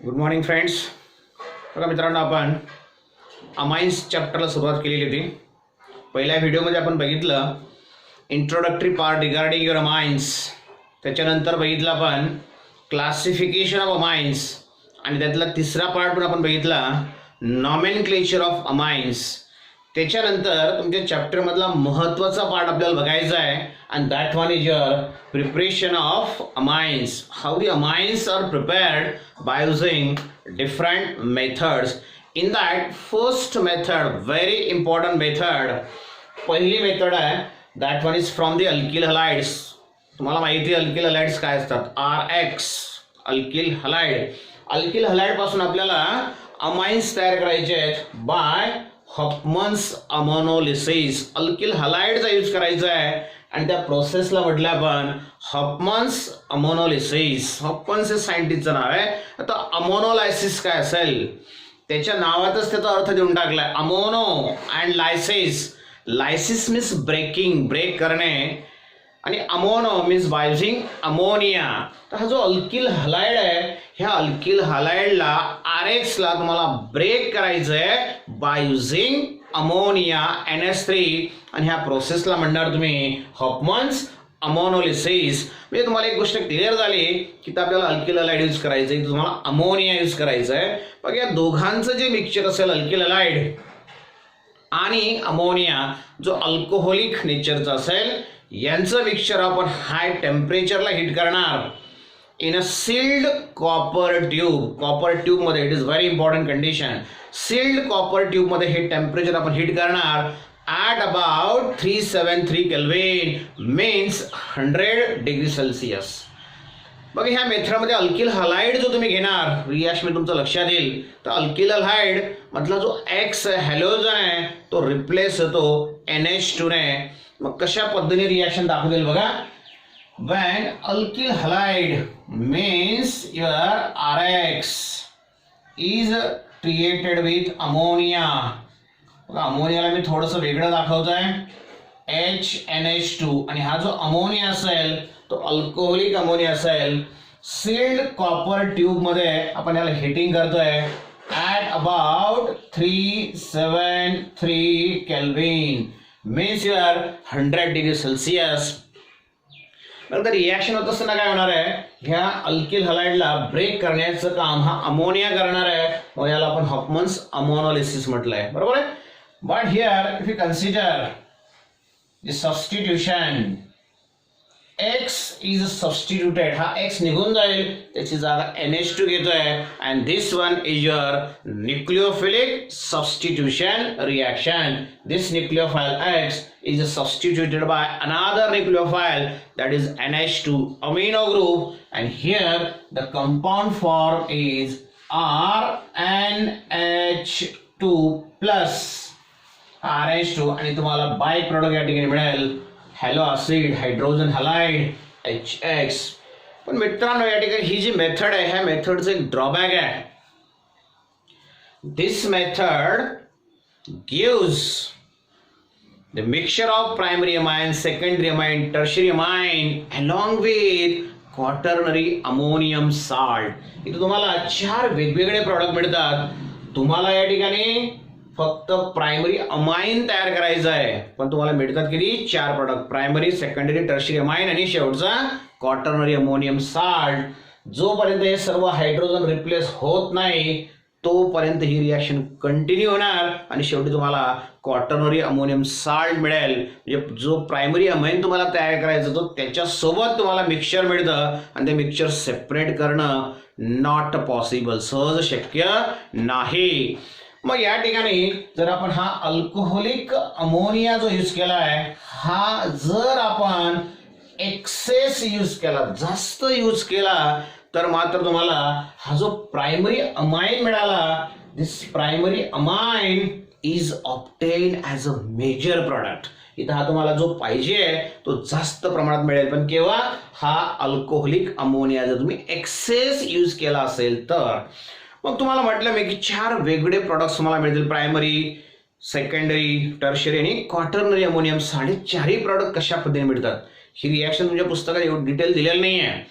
Good morning friends. बघा मित्रांनो, आपण अमाइन्स चॅप्टरला सुरुवात केलेली होती. पहिल्या व्हिडिओमध्ये आपण बघितलं introductory part regarding your amines. त्याच्यानंतर बघितलं आपण क्लासिफिकेशन ऑफ अमाइन्स आणि त्यातला तिसरा पार्ट पण आपण बघितला नॉमेनक्लेचर ऑफ अमाइन्स. त्याच्यानंतर तुमच्या चॅप्टरमधला महत्त्वाचा पार्ट आपल्याला बघायचा आहे and that one is your preparation of amines. How the amines are prepared by using different methods. In that first method, very important method, पहिली मेथड आहे that one is from the alkyl halides. तुम्हाला माहिती आहे alkyl halides काय असतात. RX alkyl halide. alkyl halide पासून आपल्याला amines तयार करायचे आहेत बाय हॉफमन्स अमोनोलिसिस. alkyl halideचा यूज करायचा आहे आणि त्या प्रोसेसला म्हटलं आपण हॉफमन्स अमोनोलिसिस. हॉफमन्स हे सायंटिस्टचं नाव आहे. आता अमोनोलायसिस काय असेल त्याच्या नावातच त्याचा अर्थ देऊन टाकलाय. Ammono and lysis. Lysis means breaking, break करणे, आणि ammono means by using ammonia. तर हा जो अल्किल हलाइड आहे ह्या अल्किल हलाइडला RXला तुम्हाला ब्रेक करायचं आहे बाय युजिंग अमोनिया NH3 आणि ह्या प्रोसेसला म्हणणार तुम्ही हॉफमन्स अमोनोलिसिस. म्हणजे तुम्हाला एक गोष्ट क्लिअर झाली की आपल्याला अल्किल हलाइड यूज करायचं आहे, तुम्हाला अमोनिया यूज करायचं आहे. बघा या दोघांचं जे मिक्सचर असेल अल्किल हलाइड आणि अमोनिया जो अल्कोहोलिक नेचरचा असेल यांचं मिक्सचर आपण हाय टेम्परेचरला हीट करणार in a sealed copper tube. Copper tube मध्ये it is very important condition. Sealed copper tube मध्ये हे टेम्परेचर आपण हीट करणार at about 373 Kelvin means 100 degree Celsius. बघा ह्या मेथडमध्ये अल्किल हलाइड जो तुम्ही घेणार रिएक्शन तुमचं लक्षात येईल. तर अल्किल हलाइड मधला जो X हॅलोजन आहे तो रिप्लेस होतो NH2 ने. मग कशा पद्धतीने रिएक्शन दाखवेल बघा. when alkyl halide means your RX is treated with ammonia. अमोनियाला मी थोडंसं वेगळं दाखवत आहे HNH2 आणि हा जो अमोनिया असेल तो अल्कोहोलिक अमोनिया असेल. सील्ड कॉपर ट्यूब मध्ये आपण याला हिटिंग करतोय at about 373 Kelvin means you are 100 degree Celsius. नंतर रिएक्शन होत असताना काय होणार आहे ह्या अल्किल हलाइडला ब्रेक करण्याचं काम हा अमोनिया करणार आहे. मग याला आपण हॉफमन्स अमोनोलिसिस म्हटलंय, बरोबर आहे. But here if you consider the substitution, X is substituted. हा X निघून जाईल, त्याची जागा NH2 घेतोय and this one is your nucleophilic substitution reaction. This nucleophile X is substituted by another nucleophile that is NH2 amino group and here the compound form is RNH2 plus RH2 आणि तुम्हाला by product या ठिकाणी मिळेल hello acid hydrogen halide HX. पण मित्रांनो या ठिकाणी ही जी method आहे ह्या मेथडचं एक ड्रॉबॅक आहे. This method gives the mixture of primary amine, secondary amine, tertiary amine along with quaternary ammonium salt. इथे तुम्हाला 4 वेगवेगळे प्रॉडक्ट मिळतात. तुम्हाला या ठिकाणी फक्त प्रायमरी अमाइन तयार करायचं आहे पण तुम्हाला मिळतात किती 4 product. Primary, secondary, tertiary amine आणि शेवटचा क्वाटर्नरी अमोनियम साल्ट. जोपर्यंत हे सर्व हायड्रोजन रिप्लेस होत नाही तोपर्यंत ही रिएक्शन कंटिन्यू होणार आणि शेवटी तुम्हाला क्वाटर्नरी अमोनियम साल्ट मिळेल. म्हणजे जो प्रायमरी अमाइन तुम्हाला तयार करायचा तो त्याच्यासोबत तुम्हाला मिक्सचर मिळतं आणि ते मिक्सचर सेपरेट करणं नॉट पॉसिबल, सहज शक्य नाही. मग या ठिकाणी जर आपण हा अल्कोहोलिक अमोनिया जो यूज केला आहे हा जर आपण एक्सेस यूज केला, जास्त यूज केला तर मात्र तुम्हाला हा जो प्रायमरी अमाइन मिळाला this primary amine is obtain as a major product. इथं हा तुम्हाला जो पाहिजे तो जास्त प्रमाणात मिळेल. पण केव्हा हा अल्कोहोलिक अमोनिया जर तुम्ही एक्सेस यूज केला असेल तर. मग तुम्हाला म्हटलं मी की 4 वेगळे प्रॉडक्ट्स तुम्हाला मिळतील. प्रायमरी, सेकंडरी, टर्शियरी आणि क्वाटर्नरी अमोनियम. 4ही प्रॉडक्ट कशा पद्धतीने मिळतात ही रिएक्शन तुमच्या पुस्तकात एवढं डिटेल दिलेलं नाही आहे.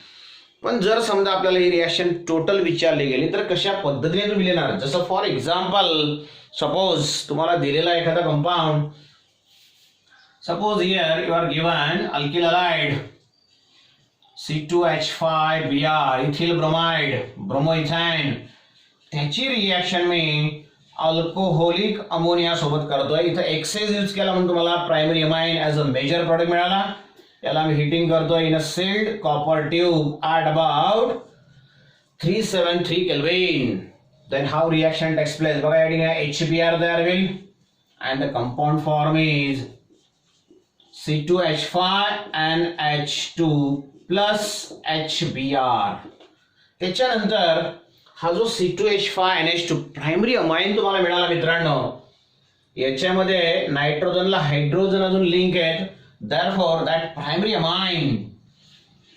पण जर समजा आपल्याला ही रिॲक्शन टोटल विचारली गेली तर कशा पद्धतीने तुम्ही लिहिणार. जसं फॉर एक्झाम्पल सपोज तुम्हाला दिलेला एखादा compound, suppose here you are given alkyl halide C2H5Br ethyl bromide bromoethane, त्याची रिॲक्शन मी अल्कोहोलिक अमोनिया सोबत करतोय. इथं एक्सेस यूज केला म्हणून तुम्हाला primary amine as a major product मिळाला. याला मी हिटिंग करतोय in a sealed copper tube at about 373 kelvin. Then how reaction takes place. बघा या ठिकाणी HBr तयार होईल and the compound form is C2H5NH2 plus HBr. त्याच्यानंतर हा जो C2H5NH2 प्रायमरी अमाइन तुम्हाला मिळाला मित्रांनो, याच्यामध्ये नायट्रोजनला हायड्रोजन अजून लिंक आहेत. Therefore that primary amine,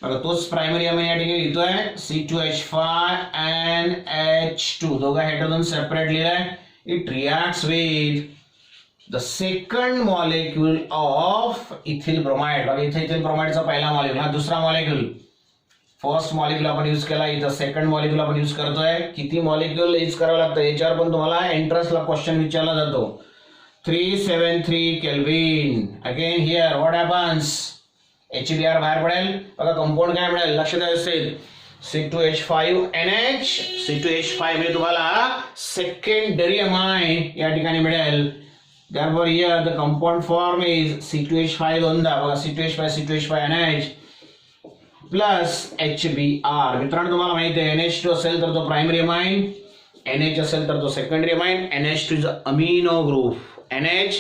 आता तोच प्रायमरी अमाइन या ठिकाणी लिहितोय C2H5NH2, दोघं हायड्रोजन सेपरेट लिहिलंय. It reacts with the second molecule of ethyl bromide. बघा इथे इथिल ब्रोमाइडचा पहिला मॉलिक्यूल, हा दुसरा मॉलिक्यूल. फर्स्ट मॉलिक्यूल आपण यूज केला, इथं सेकंड मॉलिक्यूल आपण यूज करतोय. किती मॉलिक्यूल यूज करावं लागतं याच्यावर पण तुम्हाला एंट्रन्सला क्वेश्चन विचारला जातो. 373 kelvin. Again here what happens, HBr बाहेर पडेल. बघा कंपाऊंड काय मिळेल लक्षात असेल, C2H5NH. C2H5 म्हणजे तुम्हाला सेकंडरी अमाइन या ठिकाणी मिळेल. Therefore here the compound form is C2H5 दोनदा. बघा C2H5NH प्लस HBr. मित्रांनो तुम्हाला माहिती आहे NH2 असेल तर तो प्रायमरी अमाइन, NH असेल तर तो secondary amine. NH2 is amino group, NH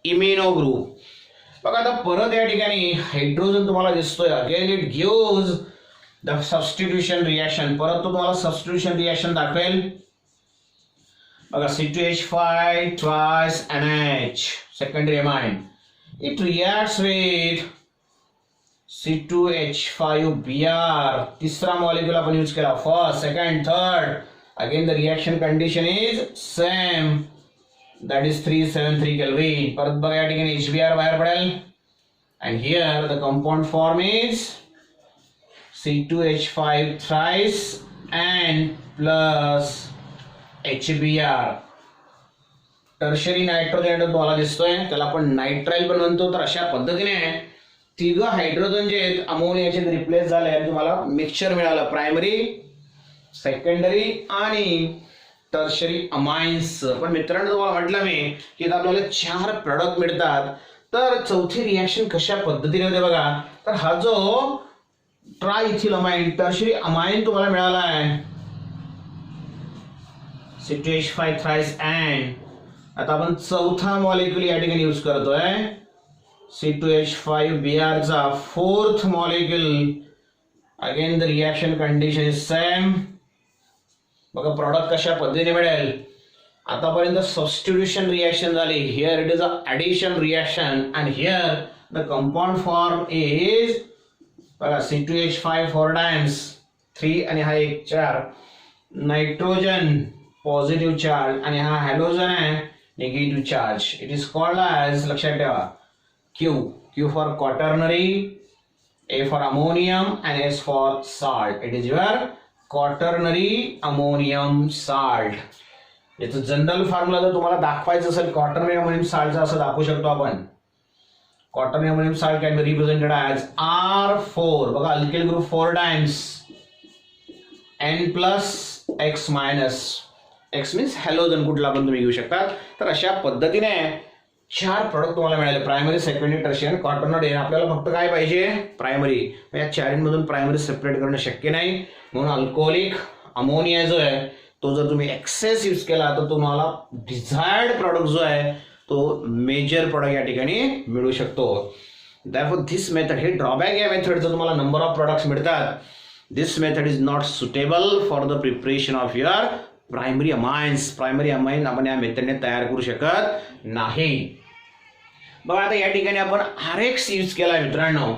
imino group. बघा आता परत या ठिकाणी हायड्रोजन तुम्हाला दिसतोय. Again it gives the substitution reaction. परत तो तुम्हाला सबस्टिट्यूशन रिॲक्शन दाखवेल. बघा C2H5 twice NH secondary amine. It reacts with C2H5Br. तिसरा मॉलिक्यूल आपण यूज केला, first second third. Again the reaction condition is same, that is 373 kelvin. परत बघा या ठिकाणी HBr बाहेर पडेल and here the compound form is C2H5 thrice and plus HBr. Tertiary nitrogen तुम्हाला दिसतोय, त्याला आपण नायट्राइल पण म्हणतो. तर अशा पद्धतीने तिघं हायड्रोजन जे आहेत अमोनियाचे रिप्लेस झाले आणि तुम्हाला मिक्सचर मिळालं प्रायमरी, सेकंडरी आणि टर्शरी अमाइन्स. पण मित्रांनो तुम्हाला म्हटलं मी की आपल्याला 4 प्रोडक्ट मिळतात. तर चौथी रिॲक्शन कशा पद्धतीने होते बघा. तर हा जो ट्रायइथिल अमाइन टर्शरी अमाइन तुम्हाला मिळाला आहे C2H5 thrice and. आता आपण चौथा मॉलिक्यूल या ठिकाणी यूज करतोय C2H5Br चा fourth molecule. Again the reaction condition is same. बघा प्रॉडक्ट कशा पद्धतीने मिळेल. आतापर्यंत सबस्टिट्यूशन रिॲक्शन झाली, here it is a addition reaction and here the compound form is बघा C2H5 4 टाइम्स 3 आणि हा 1 4. नायट्रोजन पॉझिटिव्ह चार्ज आणि हा हॅलोजन आहे negative charge. It is called as, लक्षात ठेवा, Q for quaternary, A for ammonium and S for salt. It is your quaternary ammonium salt. याचं general formula जर तुम्हाला दाखवायचं असेल क्वाटर्नरी अमोनियम सॉल्टचा असं दाखवू शकतो आपण. Quaternary ammonium salt can be represented as R4. बघा alkyl group 4 times N plus X minus. X means halogen कुठला पण तुम्ही घेऊ शकता. तर अशा पद्धतीने 4 प्रोडक्ट तुम्हाला मिळाले, प्रायमरी, सेकंडरी, टर्शियरी, क्वाटर्नरी. आपल्याला फक्त काय पाहिजे, प्रायमरी. या 4मधून प्रायमरी सेपरेट करणं शक्य नाही, म्हणून अल्कोहोलिक अमोनिया जो आहे तो जर तुम्ही एक्सेस यूज केला तर तुम्हाला डिझायर्ड प्रॉडक्ट जो आहे तो मेजर प्रॉडक्ट या ठिकाणी मिळू शकतो. दॅरफॉर धिस मेथड, हे ड्रॉबॅक या मेथडचं तुम्हाला नंबर ऑफ प्रोडक्ट्स मिळतात. This method is not suitable for the preparation of your primary amines. Primary amine आपण या मेथडने तयार करू शकत नाही. बघा आता या ठिकाणी आपण RX यूज केला मित्रांनो.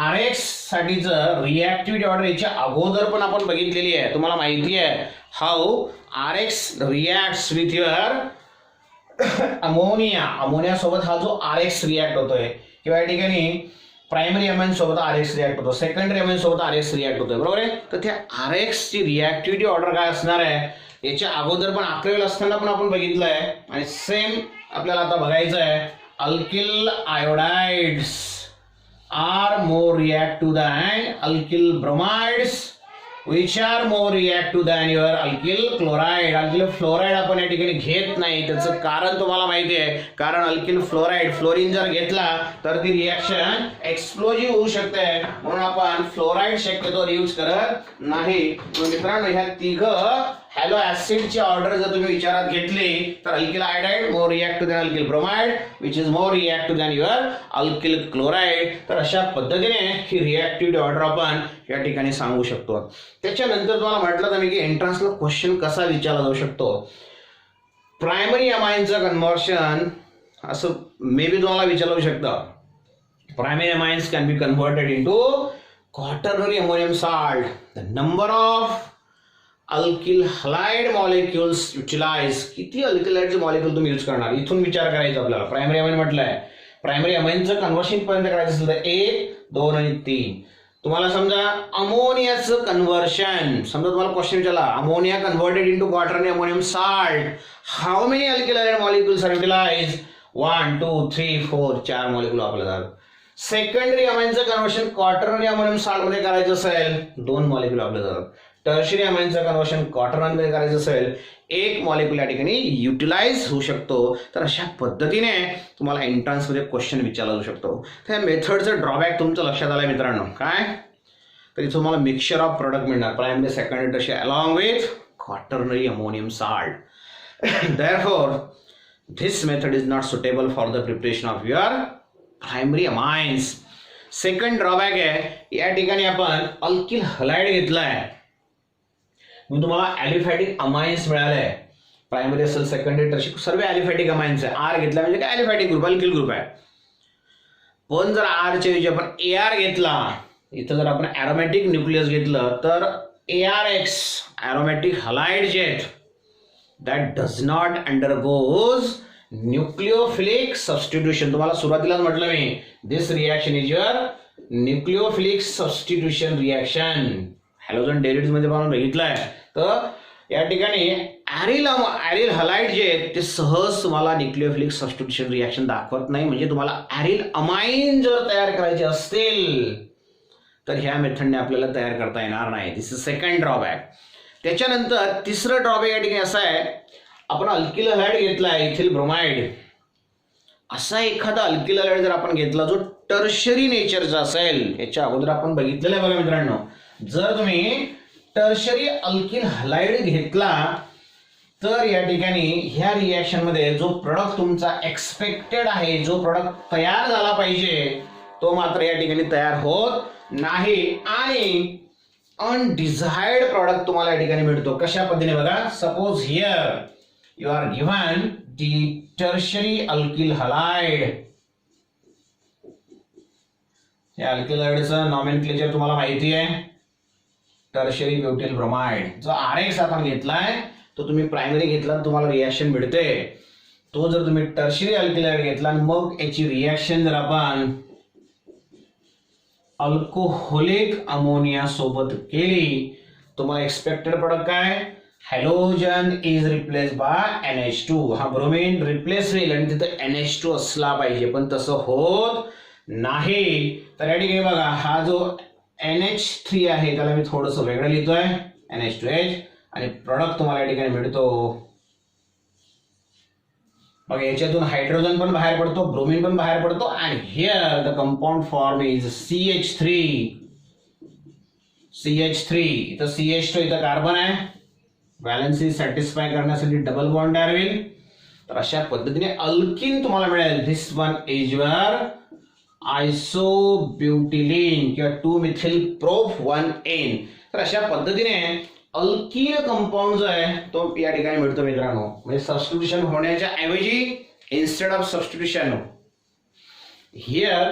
RX साठीचं रिॲक्टिव्हिटी ऑर्डर याच्या अगोदर पण आपण बघितलेली आहे, तुम्हाला माहिती आहे how RX reacts with your ammonia. Ammonia सोबत हा जो RX रिॲक्ट होतोय किंवा या ठिकाणी प्रायमरी अमाइन सोबत RX रिॲक्ट होतो, सेकंडरी अमाइन सोबत RX रिॲक्ट होतो, बरोबर आहे. तर त्या RX ची रिॲक्टिव्हिटी ऑर्डर काय असणार आहे याच्या अगोदर पण अकरावीला असताना पण आपण बघितलंय आणि सेम आपल्याला आता बघायचं आहे. Alkyl iodides are more reactive than alkyl bromides which are more reactive than your alkyl chloride. alkyl fluoride आपण या ठिकाणी घेत नाही. त्याचं कारण तुम्हाला माहिती आहे, कारण alkyl fluoride फ्लोरीन जर घेतला तर ती रिएक्शन एक्सप्लोजिव्ह होऊ शकते, म्हणून आपण फ्लोराईड शक्यतो यूज करत नाही. मित्रांनो, ह्या तिघ हॅलो ऍसिडची ऑर्डर जर तुम्ही विचारात घेतली तर alkyl iodide more reactive than alkyl bromide which is more reactive than your alkyl chloride. तर अशा पद्धतीने ही रिएक्टिव्हिटी ऑर्डर आपण या ठिकाणी सांगू शकतो. त्याच्यानंतर तुम्हाला म्हटलं तर की एंट्रन्सला क्वेश्चन कसा विचारला जाऊ शकतो. प्रायमरी अमाइनचं कन्व्हर्शन असं मे बी तुम्हाला विचारू शकतं. Primary amines can be converted into quaternary ammonium salt. The number of alkyl halide molecules utilise. किती अल्किलाइडचे मॉलिक्युल तुम्ही यूज करणार इथून विचार करायचा आपल्याला. प्रायमरी अमाइन म्हटलंय, प्रायमरी अमाइनचं कन्व्हर्शन पर्यंत करायचं असेल तर 1, 2 आणि 3. तुम्हाला समजा अमोनियाचं कन्व्हर्शन, समजा तुम्हाला क्वेश्चन विचारला ammonia converted into quaternary ammonium salt, how many alkyl halide molecules are utilized? 1, 2, 3, 4 4 molecule वापरले जातात. सेकंडरी अमाइनचं कन्व्हर्शन क्वाटर्नरी अमोनियम सॉल्ट मध्ये करायचं असेल 2 मॉलिक्युल वापरले जातात. टर्शरी अमाइनचं कन्व्हर्शन क्वाटर्नरी मध्ये करायचं असेल 1 मॉलिक्युल या ठिकाणी युटिलाइज होऊ शकतो. तर अशा पद्धतीने तुम्हाला एंट्रन्स मध्ये क्वेश्चन विचारला जाऊ शकतो. त्या मेथडचं ड्रॉबॅक तुमचं लक्षात आलंय मित्रांनो. काय तर इथं तुम्हाला मिक्सचर ऑफ प्रोडक्ट मिळणार, primary secondary tertiary along with quaternary ammonium salt. therefore this method is not suitable for the preparation of your primary amines. Second drawback आहे, या ठिकाणी आपण अल्किल हलाइड घेतलाय, मग तुम्हाला ॲलिफॅटिक अमाइन्स मिळाले. प्रायमरी असेल सेकंडरी टर्शरी सर्व ॲलिफॅटिक अमाइन्स आहे. आर घेतला म्हणजे काय ॲलिफॅटिक ग्रुप, अल्किल ग्रुप आहे. पण जर आरच्या ऐवजी आपण AR घेतला, इथं जर आपण ॲरोमॅटिक न्यूक्लियस घेतलं तर ARX aromatic halide jet that does not undergoes nucleophilic substitution. तुम्हाला सुरुवातीलाच म्हटलं मी, this reaction is your nucleophilic substitution reaction. Halogen derivative मध्ये आपण बघितलंय. तर या ठिकाणी ॲरिल हलाइड जे आहेत ते सहज तुम्हाला न्यूक्लिओफिलिक सबस्टिट्यूशन रिएक्शन दाखवत नाही. म्हणजे तुम्हाला ॲरिल अमाइन जर तयार करायचे असतील तर ह्या मेथडने आपल्याला तयार करता येणार नाही. दिस इज सेकंड ड्रॉबॅक. त्याच्यानंतर तिसरं ड्रॉबॅक या ठिकाणी असं आहे, आपण अल्किल हलाइड घेतलाय इथिल ब्रोमाइड. असा एखादा अल्किल हलाइड जर आपण घेतला जो टर्शरी नेचरचा असेल, याच्या अगोदर आपण बघितलेलं आहे बघा मित्रांनो, जर तुम्ही टर्शरी अल्किल हलाइड घेतला तर या ठिकाणी ह्या रिएक्शन मध्ये जो प्रोडक्ट तुमचा एक्सपेक्टेड आहे, जो प्रोडक्ट तयार झाला पाहिजे, तो मात्र या ठिकाणी तयार होत नाही आणि अनडिझायर्ड प्रॉडक्ट तुम्हाला या ठिकाणी मिळतो. कशा पद्धतीने बघा, suppose here you are given the tertiary alkyl halide. या अल्किल हलाइडचं नॉमेनक्लेचर तुम्हाला माहिती आहे, टर्शरी ब्युटिल ब्रोमाइड. जो RX आपण घेतलाय तो तुम्ही प्रायमरी घेतला तर तुम्हाला रिएक्शन मिळते. तो जर तुम्ही टर्शरी अल्किल हलाइड घेतला आणि मग याची रिएक्शन जर आपण अल्कोहोलिक अमोनिया सोबत केली, तुम्हाला एक्सपेक्टेड प्रोडक्ट काय, halogen is replace by NH2. हा ब्रोमीन रिप्लेस होईल आणि तिथं NH2 असला पाहिजे, पण तसं होत नाही. तर या ठिकाणी बघा, हा जो NH3 आहे त्याला मी थोडंसं वेगळं लिहितोय, NH2H, आणि प्रोडक्ट तुम्हाला या ठिकाणी मिळतो. मग याच्यातून हायड्रोजन पण बाहेर पडतो, ब्रोमीन पण बाहेर पडतो, आणि here the compound form is CH3. इथं CH2, इथं कार्बन आहे, व्हॅलेन्सी सॅटिस्फाय करण्यासाठी डबल बॉन्ड तयार होईल. तर अशा पद्धतीने अल्किन तुम्हाला मिळेल. दिस वन इज युअर आयसोब्युटिलीन किंवा 2-मिथिल प्रोप 1N. तर अशा पद्धतीने अल्किल कंपाऊंड जो आहे तो या ठिकाणी मिळतो मित्रांनो. म्हणजे सबस्टिट्यूशन होण्याच्या ऐवजी instead of substitution here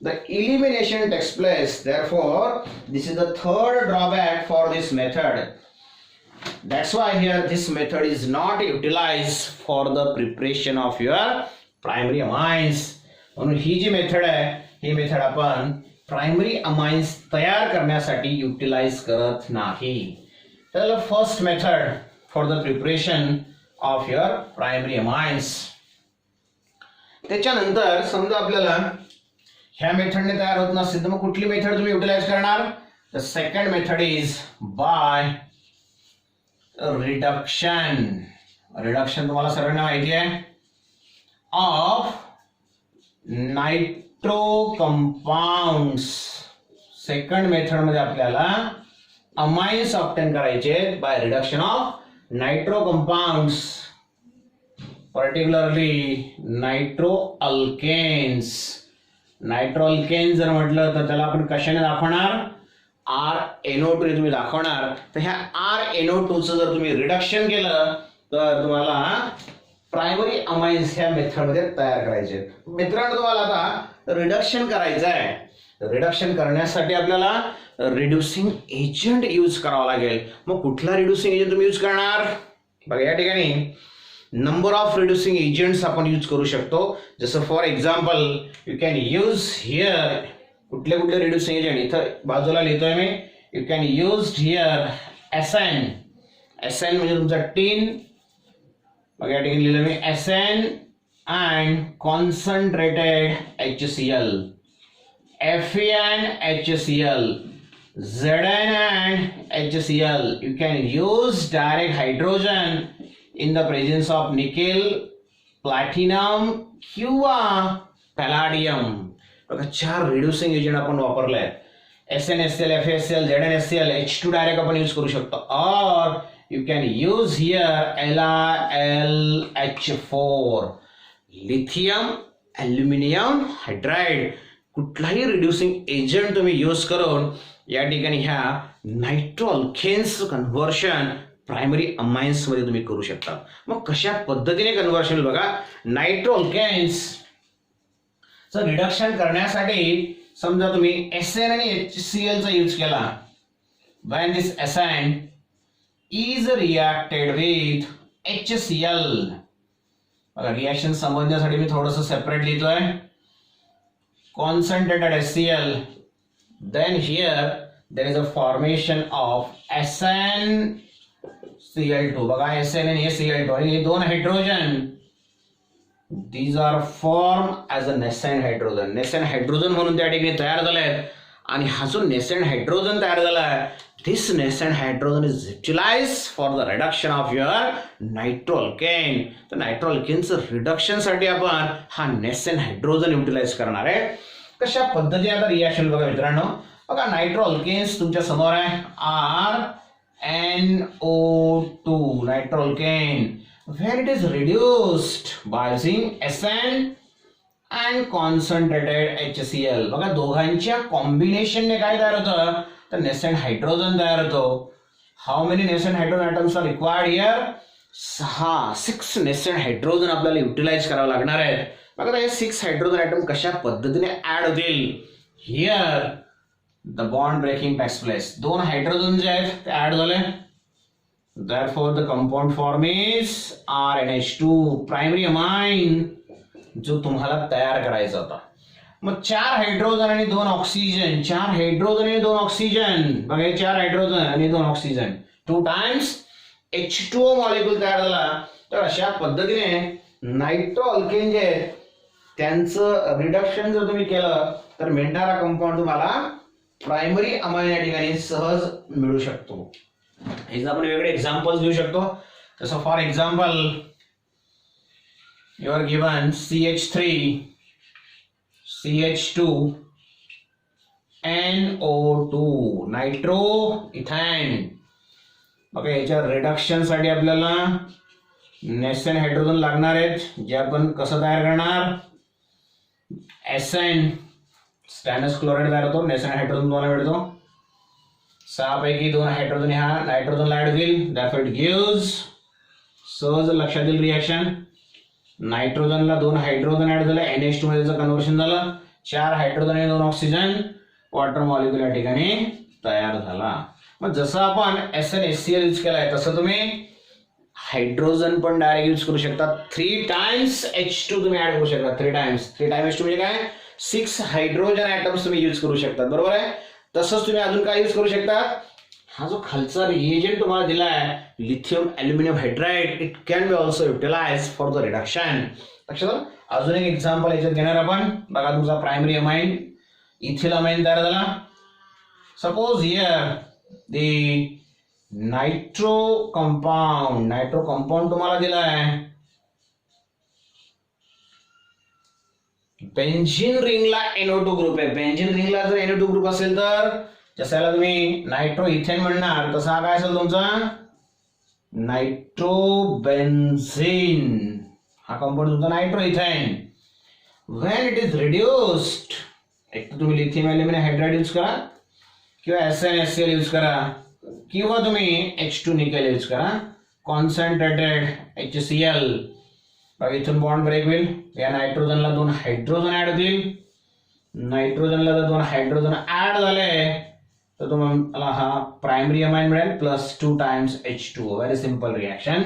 the elimination takes place. Therefore this is the third drawback for this method. That's why here this method is not utilized for the preparation of your primary amines. म्हणून ही जी method आहे ही method आपण primary amines तयार करण्यासाठी utilise करत नाही. तर first method for the preparation of your primary amines. त्याच्यानंतर समजा आपल्याला ह्या मेथडने तयार होत नसेल तर मग कुठली मेथड तुम्ही युटिलाइज करणार? The second method is by reduction. Reduction तुम्हाला सर्वांना माहिती आहे of nitro compounds. Second method मध्ये आपल्याला अमाइन्स ऑब्टेन करायचे by reduction of nitro compounds, particularly nitro alkanes. Nitro alkanes जर म्हटलं तर त्याला आपण कशाने दाखवणार? RNO2 तुम्ही दाखवणार. तर ह्या RNO2 चं जर तुम्ही रिडक्शन केलं तर तुम्हाला प्रायमरी अमाइन्स ह्या मेथडमध्ये तयार करायचे. मित्रांनो तुम्हाला आता रिडक्शन करायचं आहे. रिडक्शन करण्यासाठी आपल्याला रिड्युसिंग एजंट यूज करावा लागेल. मग कुठला रिड्युसिंग एजंट तुम्ही यूज करणार? बघा या ठिकाणी नंबर ऑफ रिड्युसिंग एजंट्स आपण यूज करू शकतो. जसं for example you can use here कुठले कुठले रिड्युसिंग एजंट इथं बाजूला लिहितोय मी. You can use here SN. SN म्हणजे तुमचा टीन. मग या ठिकाणी लिहिलं मी SN and concentrated HCl, FeN HCl, Zn and HCl. You can use direct hydrogen in the presence of nickel, platinum किंवा palladium. बघा चार रिड्युसिंग एजंट आपण वापरले. SnHCl, FeHCl, ZnHCl, H2 direct आपण यूज करू शकतो. और you can use here LiLH4, lithium aluminium hydride. कुठलाही रिड्युसिंग एजंट तुम्ही यूज करून या ठिकाणी ह्या nitro alkanes conversion primary amines मध्ये तुम्ही करू शकता. मग कशा पद्धतीने कन्व्हर्शन? बघा नायट्रो अल्केन्स चं रिडक्शन करण्यासाठी समजा तुम्ही SN आणि HCl चा यूज केला. when this SN is reacted with HCl. बघा रिएक्शन समजण्यासाठी मी थोडंसं सेपरेट लिहितोय. concentrated HCl, then here there is a formation of SnCl2. बघा SN आणि Cl2 आणि हे दोन hydrogen, these are formed as a nascent hydrogen. nascent hydrogen म्हणून त्या ठिकाणी तयार झालेत. आणि हा जो nascent hydrogen तयार झाला आहे, this nascent hydrogen is utilized for the reduction of your nitroalkane. तर nitroalkaneचं रिडक्शन साठी आपण हा nascent hydrogen युटिलाइज करणार आहे. कशा पद्धतीने आता रिएक्शन बघा मित्रांनो. बघा नायट्रोअल्केन्स तुमच्या समोर आहे. RNO2 नायट्रोअल्केन. when it is reduced by using SN and concentrated HCl. बघा दोघांच्या कॉम्बिनेशनने काय तयार होतं? तर नेसेंट हायड्रोजन तयार होतो. How many nascent hydrogen atoms are required here? 6 nascent hydrogen आपल्याला युटिलाइज करावं लागणार आहेत. बघा हे 6 हायड्रोजन ॲटम कशा पद्धतीने ऍड होतील? Here the bond breaking takes place. 2 hydrogen जे आहेत ते ऍड झाले. therefore the compound form is RNH2, primary amine जो तुम्हाला तयार करायचा होता. मग 4 हायड्रोजन आणि 2 ऑक्सिजन. 4 हायड्रोजन आणि 2 ऑक्सिजन. बघा हे 4 हायड्रोजन आणि 2 ऑक्सिजन 2 टाइम्स H2O मॉलिक्यूल तयार झाला. तर अशा पद्धतीने नायट्रो अल्केन जे आहेत त्यांचं रिडक्शन जर तुम्ही केलं तर मिळणारा कंपाऊंड तुम्हाला प्रायमरी अमाइन या ठिकाणी सहज मिळू शकतो. हे आपण वेगळे एक्झाम्पल्स देऊ शकतो. जसं for example you are given CH3 CH2 NO2 nitro ethane. बघा याच्या रिडक्शन साठी आपल्याला नेसेंट हायड्रोजन लागणार आहेत, जे आपण कसं तयार करणार? SN स्टॅनस क्लोराईड तयार होतो. नेसेंट हायड्रोजन तुम्हाला मिळतो. 6 पैकी 2 हायड्रोजन ह्या नायट्रोजनला ऍड होईल. दॅट इट गिव्स, सहज लक्षात येईल रिएक्शन. नायट्रोजनला 2 हायड्रोजन ऍड झाले, NH2 मध्ये त्याचं कन्व्हर्शन झालं. 4 हायड्रोजन आणि 2 ऑक्सिजन, वॉटर मॉलिक्यूल या ठिकाणी तयार झाला. मग जसं आपण SnHCl यूज केलाय तसं तुम्ही हायड्रोजन पण डायरेक्ट यूज करू शकता. 3 टाइम्स H2 तुम्ही ऍड करू शकता. 3 टाइम्स H2 म्हणजे काय? 6 हायड्रोजन ॲटम्स तुम्ही यूज करू शकता, बरोबर आहे. तसंच तुम्ही अजून काय यूज करू शकता, हा जो खालचा रिएजंट तुम्हाला दिला आहे lithium aluminium hydride, it can be also utilise for the reduction. लक्षात आलं. अजून एक एक्झाम्पल याच्यात घेणार आपण. बघा तुमचा प्रायमरी अमाइन इथिल अमाइन तयार झाला. Suppose here the nitro compound तुम्हाला दिला आहे. बेंझिन रिंगला NO2 ग्रुप आहे. बेंझिन रिंगला जर NO2 ग्रुप असेल तर जसाला तुम्ही नायट्रो इथेन म्हणणार, तसा हा काय असेल तुमचा नायट्रो बेन्झीन. हा कंपाऊंड तुमचा nitro ethane. When it is reduced, एक तर तुम्ही लिथियम ॲल्युमिनियम हायड्राइड यूज करा किंवा SnHCl यूज करा किंवा तुम्ही H2 निकेल यूज करा, कॉन्सन्ट्रेटेड HCl. बघा इथून बॉन्ड ब्रेक होईल. या नायट्रोजनला 2 हायड्रोजन ऍड होतील. नायट्रोजनला जर 2 हायड्रोजन ऍड झाले तर तुम्हाला हा प्रायमरी अमाइन मिळेल plus 2 times H2. Very simple reaction.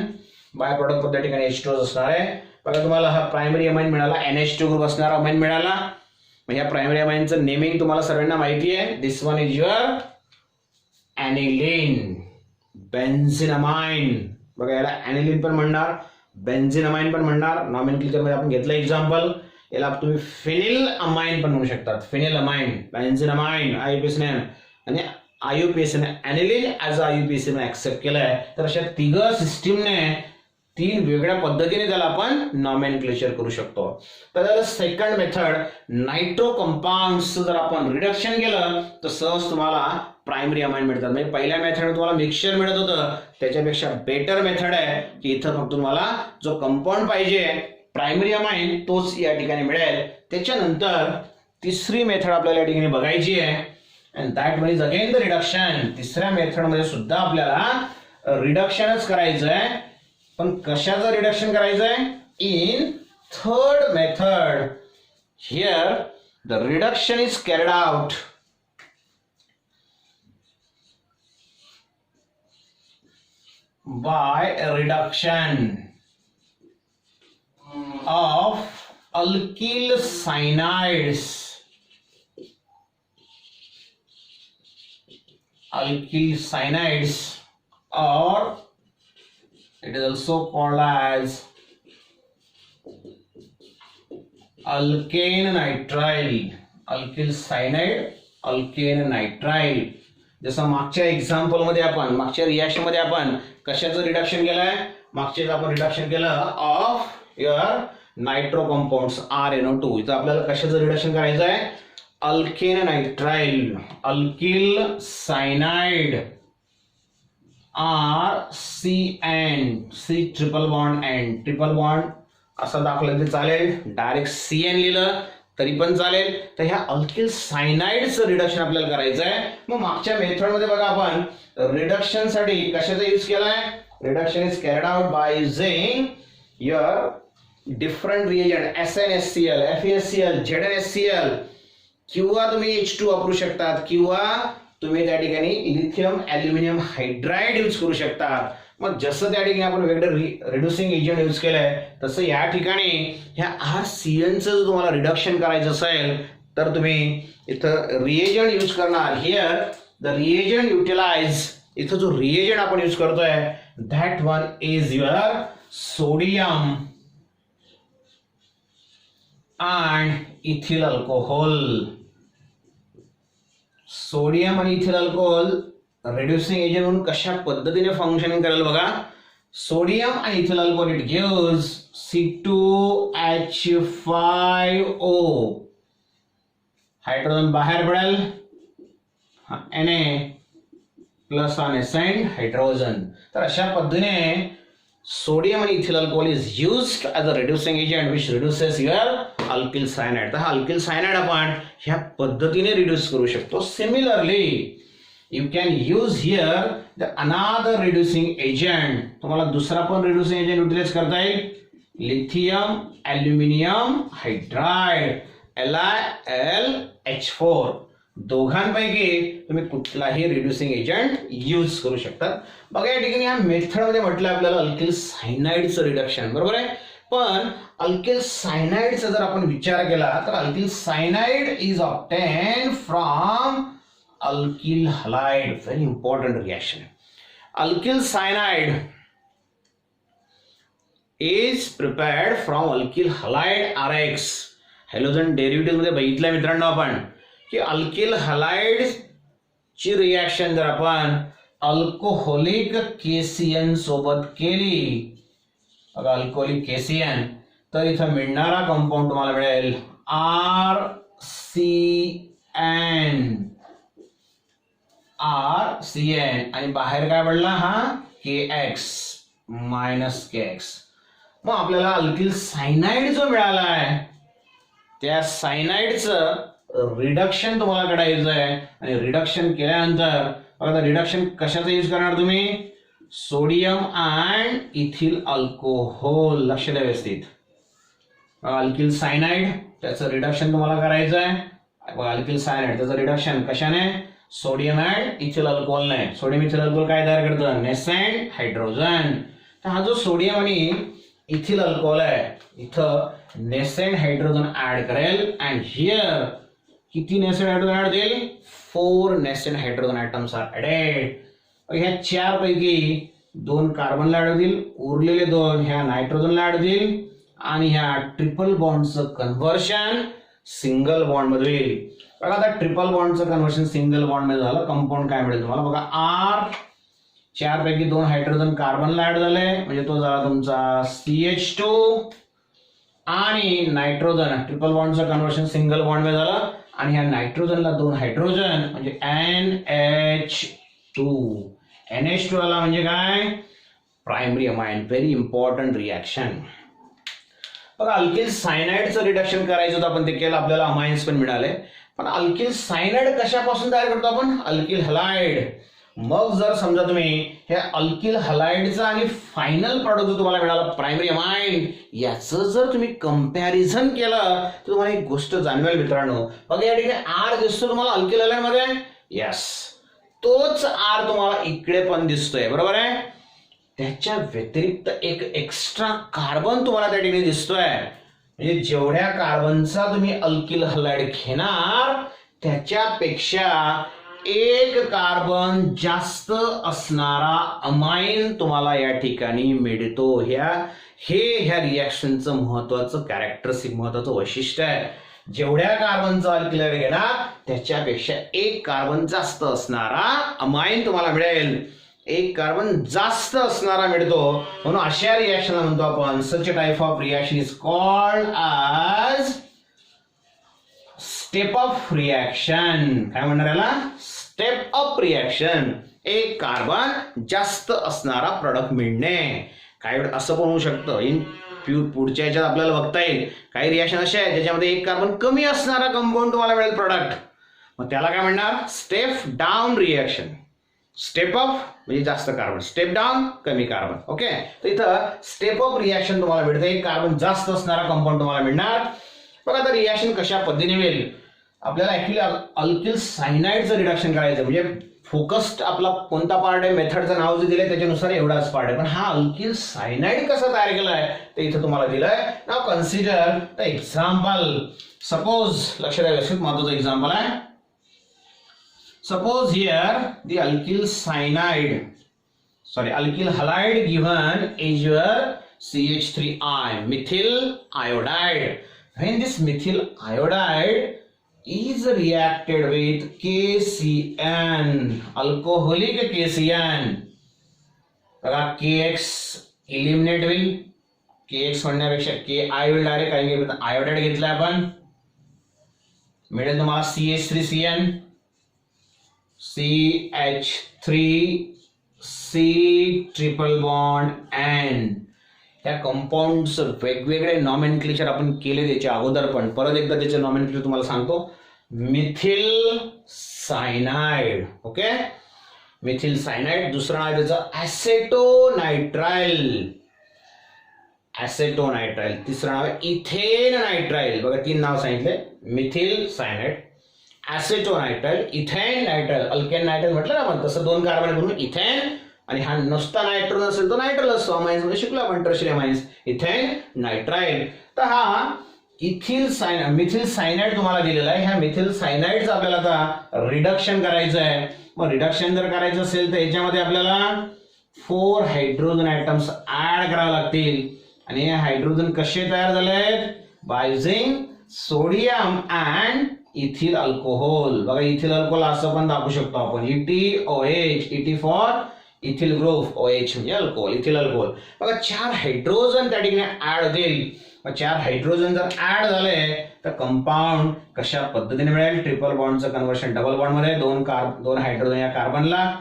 By product त्या ठिकाणी H2 असणार आहे. बघा तुम्हाला हा प्रायमरी अमाइन मिळाला, NH2 ग्रुप असणारा अमाइन मिळाला. मग या प्रायमरी अमाइनचं नेमिंग तुम्हाला सर्वांना माहिती आहे. This one is your aniline, benzene amine. बघा याला ॲनिलीन पण म्हणणार, बेन्झिन अमाइन पण म्हणणार. नॉमेनक्लेचर मध्ये आपण घेतलं एक्झाम्पल. याला तुम्ही फिनिल अमाइन पण म्हणू शकतात. फिनिल अमाइन, बेन्झिन अमाइन, IUPACने आणि IUPACने ॲनिलीन ॲज IUPACने ऍक्सेप्ट केलंय. तर अशा तिघ सिस्टीमने 3 वेगळ्या पद्धतीने त्याला आपण नॉमेनक्लेचर करू शकतो. तर सेकंड मेथड, नायट्रो कंपाऊंड्स जर आपण रिडक्शन केलं तर सहज तुम्हाला प्रायमरी अमाइन मिळतात. म्हणजे पहिल्या मेथडमध्ये तुम्हाला मिक्सचर मिळत होतं, त्याच्यापेक्षा बेटर मेथड आहे की इथं फक्त तुम्हाला जो कंपाऊंड पाहिजे प्रायमरी अमाइन तोच या ठिकाणी मिळेल. त्याच्यानंतर तिसरी मेथड आपल्याला या ठिकाणी बघायची आहे, and that one is again the reduction. तिसऱ्या मेथडमध्ये सुद्धा आपल्याला रिडक्शनच करायचं आहे. पण कशाचं रिडक्शन करायचं आहे? In third method. Here the reduction is carried out by a reduction of alkyl cyanides. Alkyl cyanides, or it is also called as alkane nitrile. Alkyl cyanide, alkane nitrile. जसं मागच्या एक्झाम्पल मध्ये आपण, मागच्या reaction मध्ये आपण कशाचं reduction केलंय? मागचे आपण रिडक्शन केलं of your nitro compounds RNO2. इथं आपल्याला कशाचं रिडक्शन करायचं आहे? Alkane nitrile, alkyl cyanide, RCN, C triple bond N, triple bond असं दाखवलं तरी चालेल, डायरेक्ट CN लिहिलं तरी पण चालेल. तर ह्या अल्किल सायनाइडचं रिडक्शन आपल्याला करायचं आहे. मग मागच्या मेथडमध्ये बघा आपण रिडक्शन साठी कशाचा यूज केलाय? Reduction is carried out by using your different reagent SnHCl, FeSCl, ZnHCl किंवा तुम्ही H2 वापरू शकतात किंवा तुम्ही त्या ठिकाणी लिथियम ॲल्युमिनियम हायड्राइड यूज करू शकतात. मग जसं त्या ठिकाणी आपण वेगळं रिड्युसिंग एजंट यूज केलंय तसं या ठिकाणी ह्या RCNचं जर तुम्हाला रिडक्शन करायचं असेल तर तुम्ही इथं रिएजंट यूज करणार. हिअर द रिएजंट युटिलाइज, इथं जो रिएजंट आपण यूज करतोय that one is your sodium and ethyl alcohol. Sodium आणि इथिल अल्कोहोल रिड्युसिंग एजंट म्हणून कशा पद्धतीने फंक्शनिंग करेल बघा. सोडियम आणि ethyl alcohol it gives C2H5O, hydrogen बाहेर पडेल, Na plus on send hydrogen. तर अशा पद्धतीने सोडियम आणि ethyl alcohol is used as a reducing agent which reduces your alkyl cyanide. तर हा अल्किल सायनाइड आपण ह्या पद्धतीने रिड्यूस करू शकतो. Similarly you can use here the another reducing agent. तुम्हाला दुसरा पण reducing agent युटिलाइज करता येईल. Lithium aluminium hydride LiLH4. दोघांपैकी तुम्ही कुठलाही रिड्युसिंग एजंट यूज करू शकता. बघा या ठिकाणी या मेथड मध्ये म्हटलं आपल्याला अल्किल सायनाइडचं रिडक्शन, बरोबर आहे. पण अल्किल सायनाइडचा जर आपण विचार केला तर alkyl cyanide is obtain from alkyl halide. Very important reaction. Alkyl cyanide is prepared from alkyl halide RX. Halogen derivative मध्ये बघितलं मित्रांनो आपण की अल्किल हलाइड ची रिएक्शन जर आपण अल्कोहोलिक केसीएन सोबत केली, अल्कोहोलिक केसीएन, तर इथं मिळणारा कंपाऊंड तुम्हाला मिळेल RCN आणि बाहेर काय पडला हा KX मायनस KX. मग आपल्याला अल्किल सायनाइड जो मिळाला आहे त्या सायनाइडचं रिडक्शन तुम्हाला करायचं आहे आणि रिडक्शन केल्यानंतर बघा रिडक्शन कशाचं यूज करणार तुम्ही? Sodium and ethyl alcohol. लक्ष द्या व्यवस्थित. अल्किल सायनाइड त्याचं रिडक्शन तुम्हाला करायचं आहे. अल्किल सायनाइड त्याचं रिडक्शन कशाने? सोडियम अँड इथिल अल्कोहोलने. सोडियम इथिल अल्कोहोल काय तयार करतं? Nascent hydrogen. तर हा जो सोडियम आणि इथिल अल्कोहोल आहे इथं नेसेंट हायड्रोजन ऍड करेल अँड हियर किती नेसेंट हायड्रोजन ऍड देईल? 4 nascent hydrogen atoms are added. ह्या 4 पैकी 2 कार्बनला ऍड होतील, उरलेले 2 ह्या नायट्रोजनला ऍड होतील आणि ह्या ट्रिपल बॉन्डचं कन्व्हर्शन सिंगल बॉन्ड मध्ये होईल. बघा आता ट्रिपल बॉन्डचं कन्व्हर्शन सिंगल बॉन्ड मध्ये झालं. कंपाऊंड काय मिळेल तुम्हाला? बघा R 4 पैकी 2 हायड्रोजन कार्बनला ऍड झाले म्हणजे तो झाला तुमचा CH2 आणि नायट्रोजन ट्रिपल बॉन्डचं कन्व्हर्शन सिंगल बॉन्ड मध्ये झालं आणि ह्या नायट्रोजनला 2 हायड्रोजन म्हणजे NH2. NH2 आला म्हणजे काय? Primary amine. Very important reaction. बघा अल्किल सायनाइडचं रिडक्शन करायचं होतं आपण ते केलं, आपल्याला अमाइन्स पण मिळाले. पण अल्किल सायनाइड कशापासून तयार करतो आपण? Alkyl halide. मग जर समजा तुम्ही हे अल्किल हलाइडचा आणि फायनल प्रॉडक्ट जो तुम्हाला मिळाला प्रायमरी अमाइन याचं जर तुम्ही कंपॅरिझन केलं तर तुम्हाला एक गोष्ट जाणवेल मित्रांनो. बघा या ठिकाणी R दिसतो तुम्हाला अल्किल हलाइड मध्ये. यस, तोच R तुम्हाला इकडे पण दिसतोय, बरोबर आहे. त्याच्या व्यतिरिक्त एक एक्स्ट्रा कार्बन तुम्हाला त्या ठिकाणी दिसतोय. म्हणजे जेवढ्या कार्बनचा तुम्ही अल्किल हलाइड घेणार त्याच्यापेक्षा एक कार्बन जास्त असणारा अमाइन तुम्हाला या ठिकाणी मिळतो. ह्या रिएक्शनचं महत्वाचं कॅरेक्टरिस्टिक, महत्वाचं वैशिष्ट्य आहे. जेवढ्या कार्बनचा अल्किल हलाइड घेणार त्याच्यापेक्षा एक कार्बन जास्त असणारा अमाइन तुम्हाला मिळेल. एक कार्बन जास्त असणारा मिळतो म्हणून अशा रिएक्शनला म्हणतो आपण such a type of reaction is called as step up reaction. काय म्हणणार याला? Step up reaction. एक कार्बन जास्त असणारा प्रोडक्ट मिळणे. काय असं पण होऊ शकतं इन पुढच्या ह्याच्यात आपल्याला बघता येईल काही रिएक्शन असे आहेत ज्याच्यामध्ये एक कार्बन कमी असणारा कंपाऊंड तुम्हाला मिळेल प्रोडक्ट. मग त्याला काय म्हणणार? Step down reaction. Step up म्हणजे जास्त कार्बन, स्टेप डाऊन कमी कार्बन. ओके, तर इथं स्टेप अप रिएक्शन तुम्हाला मिळते. एक कार्बन जास्त असणारा कंपाऊंड तुम्हाला मिळणार. बघा आता रिएक्शन कशा पद्धतीने होईल. आपल्याला ऍक्च्युली अल्किल सायनाइडचं रिडक्शन करायचं म्हणजे फोकस्ड आपला कोणता पार्ट आहे मेथडचं नाव जे दिलंय त्याच्यानुसार एवढाच पार्ट आहे. पण हा अल्किल सायनाइड कसा तयार केलाय ते इथं तुम्हाला दिलंय. नाव कन्सिडर द एक्झाम्पल. सपोज, लक्ष द्या व्यवस्थित, महत्वाचं एक्झाम्पल आहे. Suppose here the alkyl halide given is your CH3I, methyl iodide. When this methyl iodide is reacted with KCN, alcoholic KCN, बघा KX eliminate होईल. KX म्हणण्यापेक्षा KI होईल डायरेक्ट, कारण की आयोडाइड घेतलाय आपण. मिळेल तुम्हाला CH3CN, CH3C triple bond N. या कंपाऊंड्स वेगवेगळे नॉमेनक्लेचर आपण केले त्याच्या अगोदर, पण परत एकदा त्याचे नॉमेनक्लेचर तुम्हाला सांगतो. Methyl cyanide. Okay, methyl cyanide. दुसरं नाव त्याचं ॲसेटोनायट्राइल. तिसरं नाव आहे इथेन नायट्राइल. बघा 3 नाव सांगितले. Methyl cyanide, acetonitrile, ethane nitrile. Alkane nitrile म्हटलं ना आपण, तसं 2 कार्बन म्हणून इथेन आणि हा नुसता नायट्रोजन असेल तो नायट्रल असतो. अमाइन्स मध्ये शिकलो आपण टर्शियरी अमाइन्स. Ethane nitrile. तर हा मिथिल सायनाइड तुम्हाला दिलेला आहे. ह्या मिथिल सायनाइडचं आपल्याला आता रिडक्शन करायचं आहे. मग रिडक्शन जर करायचं असेल तर याच्यामध्ये आपल्याला 4 हायड्रोजन ॲटम्स ऍड करावे लागतील. आणि हे हायड्रोजन कसे तयार झालेत? By using sodium and ethyl alcohol. बघा इथिल अल्कोहोल असं पण दाखवू शकतो आपण, ETOH. ET for ethyl group, OH म्हणजे अल्कोहोल, इथिल अल्कोहोल. बघा 4 हायड्रोजन त्या ठिकाणी ऍड होतील. मग 4 हायड्रोजन जर ऍड झाले तर कंपाऊंड कशा पद्धतीने मिळेल? ट्रिपल बॉन्डचं कन्व्हर्शन डबल बॉन्ड मध्ये, 2 हायड्रोजन या कार्बनला,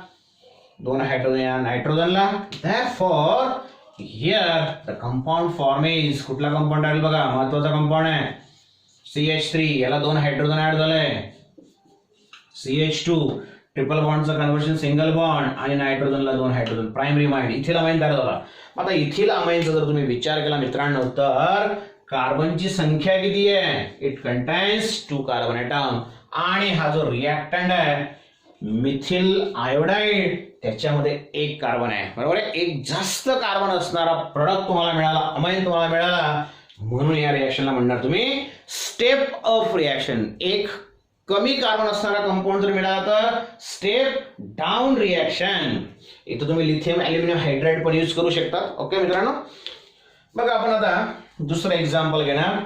2 हायड्रोजन या नायट्रोजनला. Therefore here the compound form is, कुठला कंपाऊंड आहे बघा, महत्वाचा कंपाऊंड आहे CH3. याला 2 हायड्रोजन ऍड झाले, CH2. ट्रिपल बॉन्डचं कन्व्हर्शन सिंगल बॉन्ड आणि नायट्रोजनला 2 hydrogen, primary amine, ethyl amine तयार झाला. आता इथिल अमाइनचा जर तुम्ही विचार केला मित्रांनो तर कार्बनची संख्या किती आहे? It contains 2 carbon atom. आणि हा जो रिएक्टंट आहे मिथिल आयोडाइड त्याच्यामध्ये 1 कार्बन आहे. बरोबर आहे. एक जास्त कार्बन असणारा प्रोडक्ट तुम्हाला मिळाला, अमाइन तुम्हाला मिळाला. म्हणून या रिएक्शनला म्हणणार तुम्ही स्टेप ऑफ रिएक्शन. एक कमी कार्बन असणारा कंपाऊंड जर मिळाला तर स्टेप डाऊन रिएक्शन. इथं तुम्ही लिथियम ॲल्युमिनियम हायड्राइड पण यूज करू शकता. ओके मित्रांनो. बघा आपण आता दुसरं एक्झाम्पल घेणार.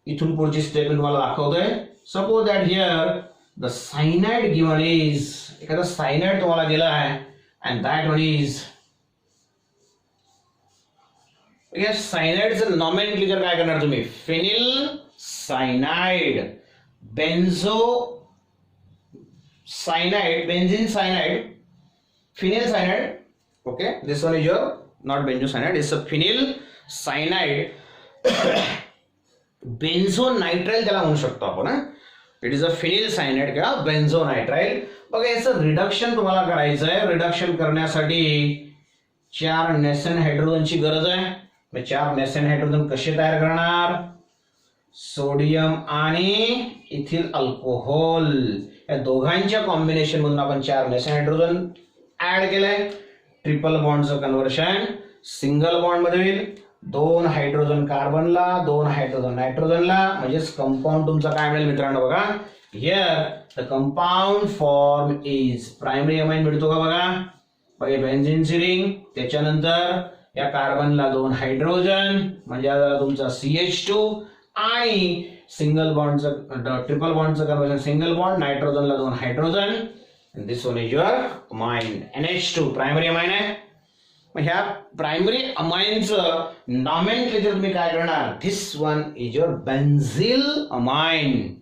इथून पुढची स्टेप मी तुम्हाला दाखवतोय. Suppose that here the cyanide given is, एखादा सायनाइड तुम्हाला दिला आहे अँड दॅट वन इज, या सायनाइडचं नॉमेनक्लेचर काय करणार तुम्ही? Phenyl cyanide, benzo cyanide, benzene cyanide, phenyl cyanide. Okay, this one is your not benzo cyanide, it's a phenyl cyanide. बेन्झोनायट्राइल त्याला म्हणू शकतो आपण. It is a phenyl cyanide किंवा बेन्झोनायट्राइल. बघा याचं रिडक्शन तुम्हाला करायचं आहे. रिडक्शन करण्यासाठी 4 नेसेंट हायड्रोजनची गरज आहे. मग 4 नेसेंट हायड्रोजन कसे तयार करणार? सोडियम आणि इथिल अल्कोहोल या दोघांच्या कॉम्बिनेशन मधून आपण 4 नेसेंट हायड्रोजन ऍड केलंय. ट्रिपल बॉन्डचं कन्व्हर्शन सिंगल बॉन्ड मध्ये होईल. 2 हायड्रोजन कार्बनला, 2 हायड्रोजन नायट्रोजनला, म्हणजेच कंपाऊंड तुमचा काय मिळेल मित्रांनो? बघा here the compound form is, primary amine मिळतो का बघा? बघा बेन्झीनची रिंग, त्याच्यानंतर या कार्बनला 2 हायड्रोजन म्हणजे तुमचा CH2 आणि सिंगल बॉन्डचं ट्रिपल बॉन्डचं कन्व्हर्शन सिंगल बॉन्ड, नायट्रोजनला 2 hydrogen. And this one is your amine, NH2, primary amine आहे. मग ह्या प्रायमरी अमाइनचं नॉमेनक्लेचर तुम्ही काय करणार? This one is your benzyl amine.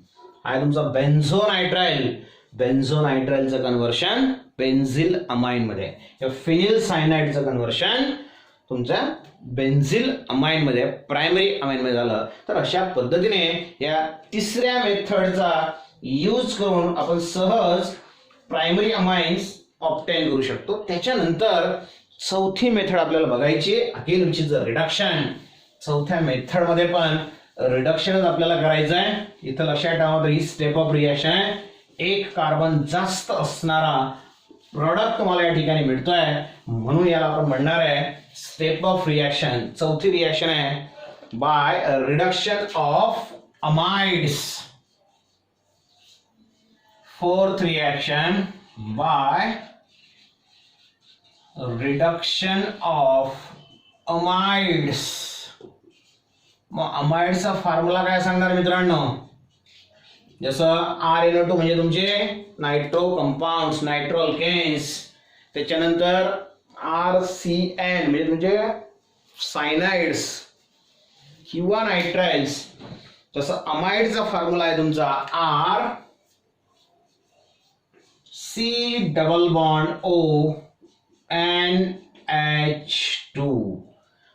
आहे तुमचा बेन्झोनायट्राइल. बेन्झोनायट्राइलचं कन्व्हर्शन बेन्झिल अमाइन मध्ये. या फिनिल सायनाइडचं कन्व्हर्शन तुमच्या बेन्झिल अमाइन मध्ये, प्रायमरी अमाइन मध्ये झालं. तर अशा पद्धतीने या तिसऱ्या मेथडचा यूज करून आपण सहज प्रायमरी अमाइन्स ऑब्टेन करू शकतो. त्याच्यानंतर चौथी मेथड आपल्याला बघायची, again which is the reduction. चौथ्या मेथड मध्ये पण रिडक्शनच आपल्याला करायचं आहे. इथं लक्षात ठेवा ही स्टेप ऑफ रिएक्शन आहे. 1 कार्बन जास्त असणारा प्रोडक्ट तुम्हाला या ठिकाणी मिळतोय, म्हणून याला आपण म्हणणार आहे स्टेप ऑफ रिएक्शन. चौथी रिएक्शन आहे bye reduction of amides. Fourth reaction by reduction of amides. मग अमाइड्सचा फॉर्म्युला काय सांगणार मित्रांनो? जसं RNO2 म्हणजे तुमचे नायट्रो कंपाऊंड्स, नायट्रो अल्केन्स. त्याच्यानंतर RCN म्हणजे तुमचे सायनाइड्स किंवा नायट्राइल्स. जसं अमाइडचा फॉर्म्युला आहे तुमचा C double bond O NH2.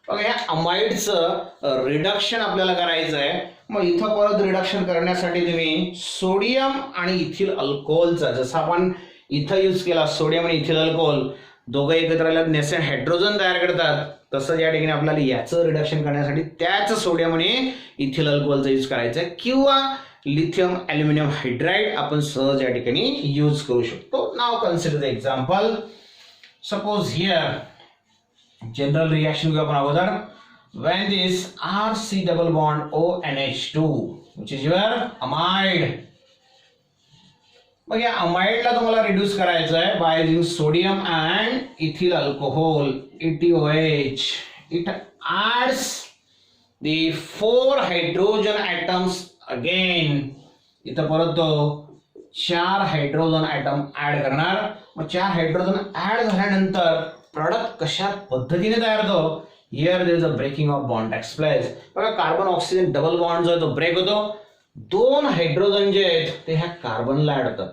बघा या अमाइडचं रिडक्शन आपल्याला करायचं आहे. मग इथं परत रिडक्शन करण्यासाठी तुम्ही सोडियम आणि इथिल अल्कोहोलचा, जसं आपण इथं यूज केला सोडियम आणि इथिल अल्कोहोल, दोघं एकत्र आल्यावर नेसेंट हायड्रोजन तयार करतात. तसंच या ठिकाणी आपल्याला याचं रिडक्शन करण्यासाठी त्याच सोडियम आणि इथिल अल्कोहोलचा यूज करायचा आहे किंवा लिथियम ॲल्युमिनियम हायड्राइड आपण सहज या ठिकाणी यूज करू शकतो. नाव consider the example. Suppose here general reaction घेऊ आपण अगोदर. When this RC double bond ONH2 which is your amide. मग या अमाइडला तुम्हाला रिड्यूस करायचं आहे by using sodium and ethyl alcohol ETOH. It adds the 4 hydrogen atoms again. इथं परत तो 4 हायड्रोजन ॲटम ऍड करणार. मग 4 हायड्रोजन ऍड झाल्यानंतर प्रोडक्ट कशा पद्धतीने तयार होतो. Here there is a breaking of bond takes place. बघा कार्बन ऑक्सिजन डबल बॉन्ड जो आहे तो ब्रेक होतो. 2 हायड्रोजन जे आहेत ते ह्या कार्बनला ऍड होतात.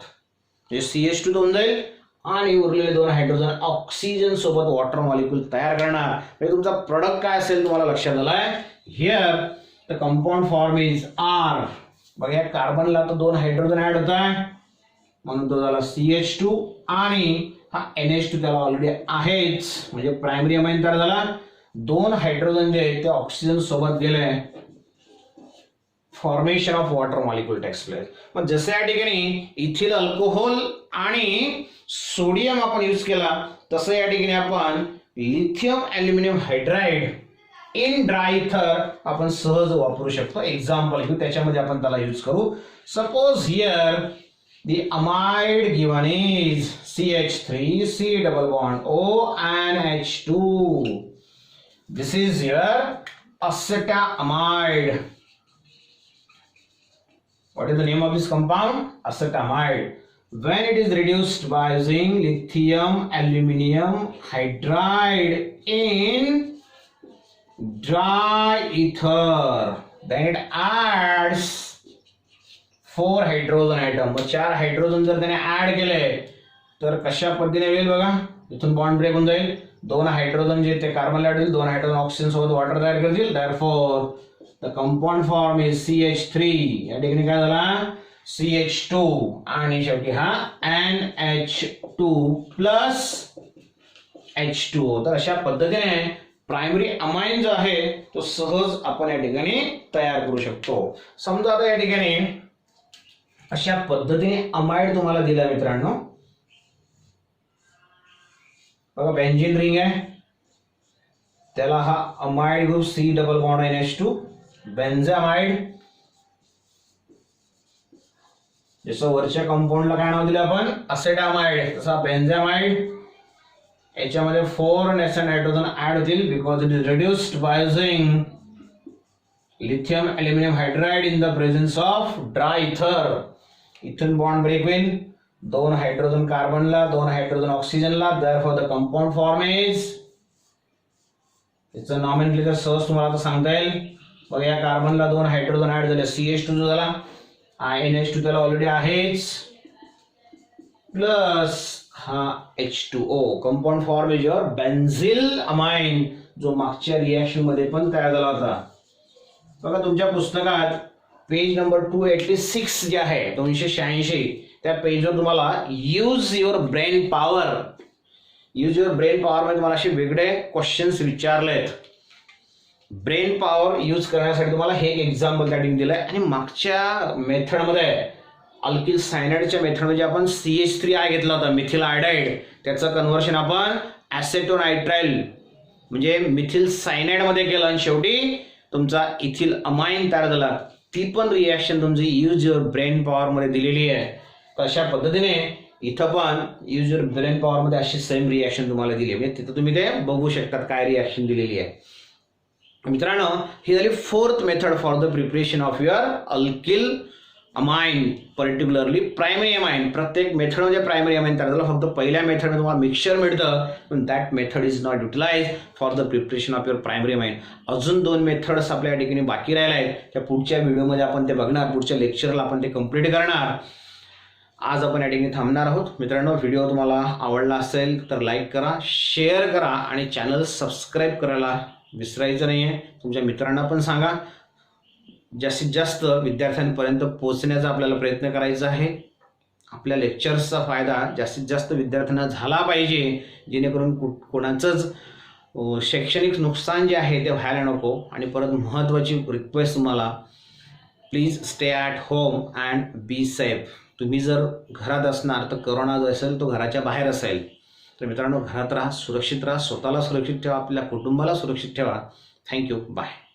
म्हणजे CH2 होऊन जाईल आणि उरलेले 2 हायड्रोजन ऑक्सिजन सोबत वॉटर मॉलिक्यूल तयार करणार. म्हणजे तुमचा प्रोडक्ट काय असेल तुम्हाला लक्षात आलाय. Here the compound form is R. बघा या कार्बनला तो 2 हायड्रोजन ऍड होत आहे म्हणून तो झाला CH2 आणि हा NH2 त्याला ऑलरेडी आहेच म्हणजे प्रायमरी अमाइन तयार झाला. 2 हायड्रोजन जे आहेत ते ऑक्सिजन सोबत गेले. Formation of water molecule takes place. मग जसं या ठिकाणी इथिल अल्कोहोल आणि सोडियम आपण यूज केला तसं या ठिकाणी आपण lithium aluminium hydride in dry ether आपण सहज वापरू शकतो. एक्झाम्पल घेऊ त्याच्यामध्ये आपण त्याला यूज करू. Suppose here the amide given is CH3 C double bond ONH2. This is your acetamide. What is the name of this compound? Acetamide. When it is reduced by using lithium aluminum hydride in dry ether, then it adds 4 hydrogen atom. मग 4 hydrogen जर त्याने add केले तर कशा पद्धतीने होईल बघा. इथून बॉन्ड ब्रेक होऊन जाईल. 2 हायड्रोजन जे ते कार्बनला ऍड होईल. 2 हायड्रोजन ऑक्सिजन सोबत वॉटर तयार करतील. Therefore the compound form is CH3. या ठिकाणी काय झाला CH2 आणि शेवटी हा NH2 प्लस H2O. तर अशा पद्धतीने प्रायमरी अमाइन जो आहे तो सहज आपण या ठिकाणी तयार करू शकतो. समजा आता या ठिकाणी अशा पद्धतीने अमाइड तुम्हाला दिला मित्रांनो. बघा बेंझीन रिंग आहे त्याला हा amide group C double bond NH2 बेंझामाइड. जसं वरच्या कंपाऊंडला काय नाव दिलं आपण असेटामाइड तसा बेंझामाइड. याच्यामध्ये 4 नेसेंट हायड्रोजन ऍड होतील because it is reduced by using lithium aluminium hydride in the presence of dry ether. इथून बॉन्ड ब्रेक होईल. 2 हायड्रोजन कार्बनला 2 हायड्रोजन ऑक्सिजनला. Therefore the compound form is, it's a nomenclature सहज तुम्हाला आता सांगता येईल. बघा या कार्बनला 2 हायड्रोजन ऍड झाले. CH2 जो झाला NH2 त्याला ऑलरेडी आहेच प्लस हा H2O. Compound form is your benzyl amine जो मागच्या रिएक्शन मध्ये पण तयार झाला होता. बघा तुमच्या पुस्तकात पेज नंबर 286 जे आहे 286 त्या पेजवर तुम्हाला यूज युअर ब्रेन पॉवर मध्ये तुम्हाला असे वेगळे क्वेश्चन्स विचारलेत. ब्रेन पॉवर यूज करण्यासाठी तुम्हाला हे एक एक्झाम्पल त्या ठिकाणी दिलंय. आणि मागच्या मेथडमध्ये अल्किल सायनाइडच्या मेथडमध्ये आपण CH3I घेतला होता मिथिल आयोडाइड. त्याचं कन्व्हर्शन आपण ॲसेटोनायट्राइल म्हणजे मिथिल सायनाइड मध्ये केलं आणि शेवटी तुमचा इथिल अमाइन तयार झाला. ती पण रिएक्शन तुमची यूज युअर ब्रेन पॉवर मध्ये दिलेली आहे. अशा पद्धतीने इथं पण यूज युअर ब्रेन पॉवर मध्ये अशी सेम रिएक्शन तुम्हाला दिली आहे. म्हणजे तिथं तुम्ही ते बघू शकता काय रिएक्शन दिलेली आहे. मित्रांनो ही झाली 4th method for the preparation of your alkyl amine particularly primary amine. प्रत्येक मेथडमध्ये प्रायमरी अमाइन तयार झालं. फक्त पहिल्या मेथडमध्ये तुम्हाला मिक्सचर मिळतं पण that method is not utilise for the preparation of your primary amine. अजून 2 मेथड्स आपल्या ठिकाणी बाकी राहिल्या आहेत. त्या पुढच्या व्हिडिओमध्ये आपण ते बघणार. पुढच्या लेक्चरला आपण ते कंप्लीट करणार. आज आपण या ठिकाणी थांबणार आहोत. मित्रांनो व्हिडिओ तुम्हाला आवडला असेल तर लाईक करा, शेअर करा आणि चॅनल सबस्क्राईब करायला विसरायचं नाही आहे. तुमच्या मित्रांना पण सांगा. जास्तीत जास्त विद्यार्थ्यांपर्यंत पोहोचण्याचा आपल्याला प्रयत्न करायचा आहे. आपल्या लेक्चर्सचा फायदा जास्तीत जास्त विद्यार्थ्यांना झाला पाहिजे जेणेकरून कोणाचंच शैक्षणिक नुकसान जे आहे ते व्हायला नको. आणि परत महत्त्वाची रिक्वेस्ट तुम्हाला, please stay at home and be safe. तुम्ही जर घरात असणार तर करोना जो असेल तो घराच्या बाहेर असेल. तर मित्रांनो, घरात राहा, सुरक्षित राहा, स्वतःला सुरक्षित ठेवा, आपल्या कुटुंबाला सुरक्षित ठेवा. थँक्यू. बाय.